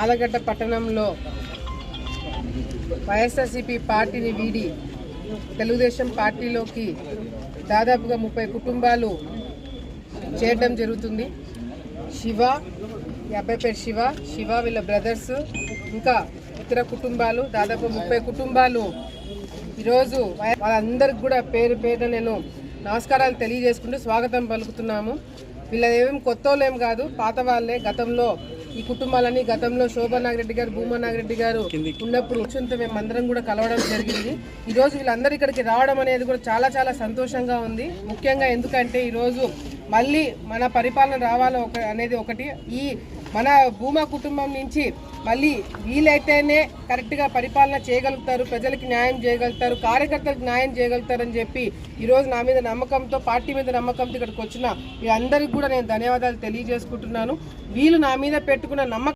ఆలగడ్డ పట్టణంలో వైఎస్ఆర్సీపీ పార్టీని వీడి తెలుగుదేశం పార్టీలోకి దాదాపుగా 30 కుటుంబాలు చేరడం జరుగుతుంది. శివ, ఈ అబ్బాయి పేరు శివ వీళ్ళ బ్రదర్స్, ఇంకా ఇతర కుటుంబాలు దాదాపు 30 కుటుంబాలు ఈరోజు వాళ్ళందరికి కూడా పేరు పేరున నేను నమస్కారాలు తెలియజేసుకుంటూ స్వాగతం పలుకుతున్నాము. వీళ్ళేం కొత్త వాళ్ళేం కాదు, పాత వాళ్ళే. గతంలో ఈ కుటుంబాలని గతంలో శోభా నాగిరెడ్డి గారు, భూమా నాగిరెడ్డి గారు ఉన్నప్పుడు మేము అందరం కూడా కలవడం జరిగింది. ఈరోజు వీళ్ళందరూ ఇక్కడికి రావడం అనేది కూడా చాలా చాలా సంతోషంగా ఉంది. ముఖ్యంగా ఎందుకంటే ఈరోజు మళ్ళీ మన పరిపాలన రావాలి అనేది ఒకటి. ఈ మన భూమా కుటుంబం నుంచి మళ్ళీ వీలైతేనే కరెక్ట్గా పరిపాలన చేయగలుగుతారు, ప్రజలకి న్యాయం చేయగలుగుతారు, కార్యకర్తలకు న్యాయం చేయగలుగుతారని చెప్పి ఈరోజు నా మీద నమ్మకంతో, పార్టీ మీద నమ్మకంతో ఇక్కడికి వచ్చిన వీళ్ళందరికీ కూడా నేను ధన్యవాదాలు తెలియజేసుకుంటున్నాను. వీళ్ళు నా మీద పెట్టుకున్న నమ్మకం